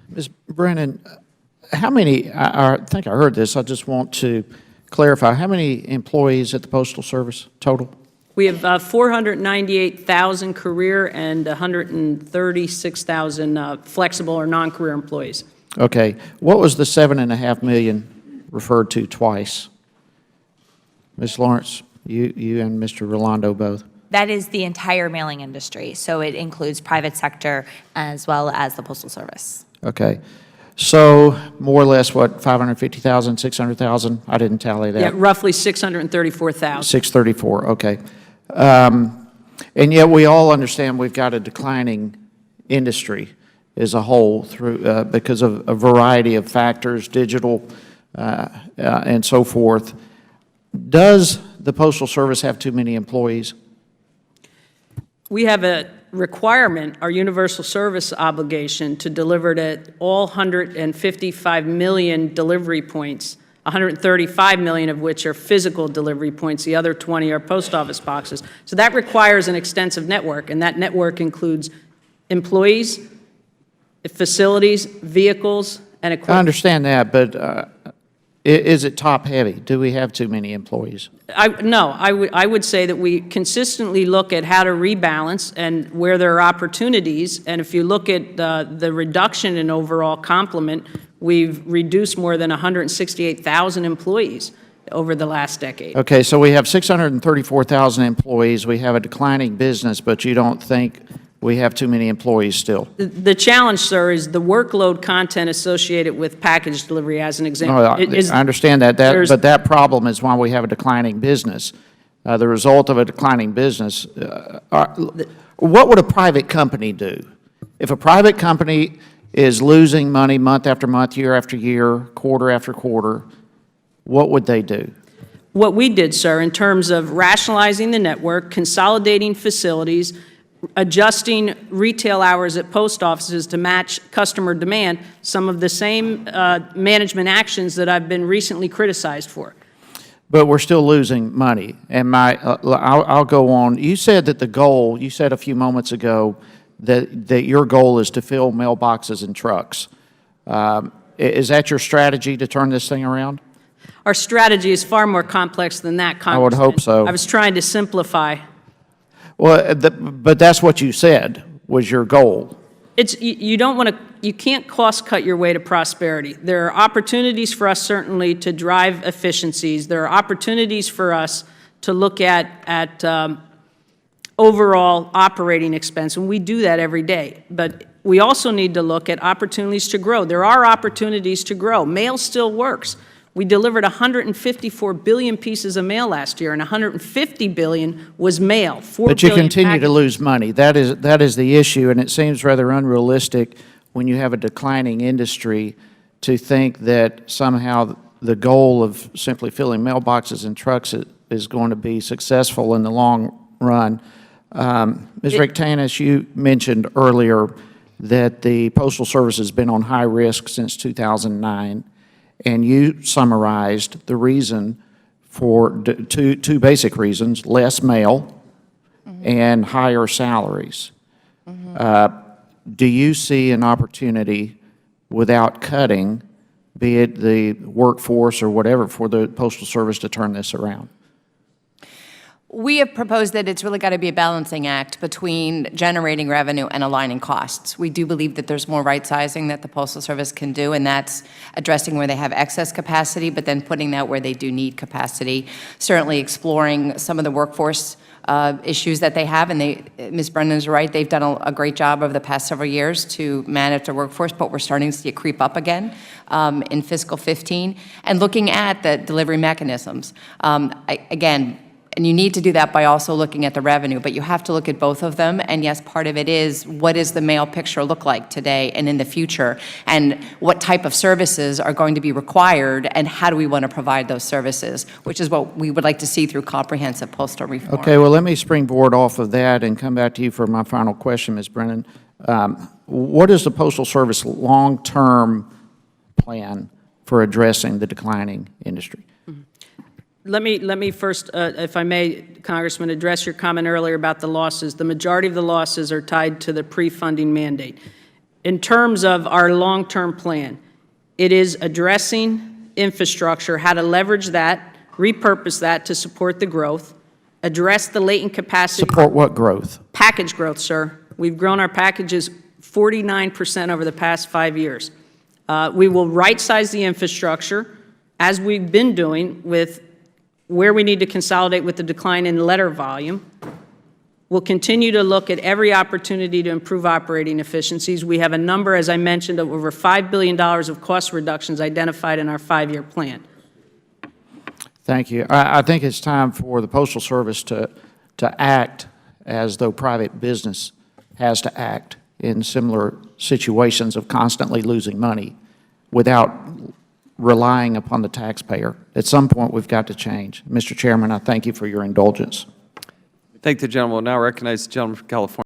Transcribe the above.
Ms. Brennan, how many, I think I heard this, I just want to clarify, how many employees at the Postal Service total? We have 498,000 career and 136,000 flexible or non-career employees. Okay. What was the $7.5 million referred to twice? Ms. Lawrence, you and Mr. Rolando both. That is the entire mailing industry, so it includes private sector as well as the Postal Service. Okay. So more or less, what, 550,000, 600,000? I didn't tally that. Yeah, roughly 634,000. 634, okay. And yet we all understand we've got a declining industry as a whole through because of a variety of factors, digital and so forth. Does the Postal Service have too many employees? We have a requirement, our universal service obligation, to deliver to all 155 million delivery points, 135 million of which are physical delivery points. The other 20 are post office boxes. So that requires an extensive network, and that network includes employees, facilities, vehicles, and equipment. I understand that, but is it top-heavy? Do we have too many employees? No, I would say that we consistently look at how to rebalance and where there are opportunities. And if you look at the reduction in overall complement, we've reduced more than 168,000 employees over the last decade. Okay, so we have 634,000 employees. We have a declining business, but you don't think we have too many employees still? The challenge, sir, is the workload content associated with package delivery, as an example. No, I understand that, but that problem is why we have a declining business. The result of a declining business, what would a private company do? If a private company is losing money month after month, year after year, quarter after quarter, what would they do? What we did, sir, in terms of rationalizing the network, consolidating facilities, adjusting retail hours at post offices to match customer demand, some of the same management actions that I've been recently criticized for. But we're still losing money. And I'll go on. You said that the goal, you said a few moments ago that your goal is to fill mailboxes and trucks. Is that your strategy to turn this thing around? Our strategy is far more complex than that, Congressman. I would hope so. I was trying to simplify. Well, but that's what you said was your goal. You don't want to, you can't cost cut your way to prosperity. There are opportunities for us certainly to drive efficiencies. There are opportunities for us to look at overall operating expense, and we do that every day. But we also need to look at opportunities to grow. There are opportunities to grow. Mail still works. We delivered 154 billion pieces of mail last year, and 150 billion was mail. But you continue to lose money. That is the issue, and it seems rather unrealistic when you have a declining industry to think that somehow the goal of simply filling mailboxes and trucks is going to be successful in the long run. Ms. Rectanis, you mentioned earlier that the Postal Service has been on high risk since 2009. And you summarized the reason for two basic reasons: less mail and higher salaries. Do you see an opportunity without cutting, be it the workforce or whatever, for the Postal Service to turn this around? We have proposed that it's really got to be a balancing act between generating revenue and aligning costs. We do believe that there's more right-sizing that the Postal Service can do, and that's addressing where they have excess capacity, but then putting that where they do need capacity. Certainly exploring some of the workforce issues that they have, and Ms. Brennan is right, they've done a great job over the past several years to manage their workforce, but we're starting to see it creep up again in fiscal 15, and looking at the delivery mechanisms. Again, and you need to do that by also looking at the revenue, but you have to look at both of them. And yes, part of it is, what does the mail picture look like today and in the future? And what type of services are going to be required, and how do we want to provide those services, which is what we would like to see through comprehensive postal reform. Okay, well, let me springboard off of that and come back to you for my final question, Ms. Brennan. What is the Postal Service long-term plan for addressing the declining industry? Let me first, if I may, Congressman, address your comment earlier about the losses. The majority of the losses are tied to the pre-funding mandate. In terms of our long-term plan, it is addressing infrastructure, how to leverage that, repurpose that to support the growth, address the latent capacity. Support what growth? Package growth, sir. We've grown our packages 49% over the past 5 years. We will right-size the infrastructure, as we've been doing with where we need to consolidate with the decline in letter volume. We'll continue to look at every opportunity to improve operating efficiencies. We have a number, as I mentioned, of over $5 billion of cost reductions identified in our 5-year plan. Thank you. I think it's time for the Postal Service to act as though private business has to act in similar situations of constantly losing money without relying upon the taxpayer. At some point, we've got to change. Mr. Chairman, I thank you for your indulgence. Thank the gentleman. We'll now recognize the gentleman from California.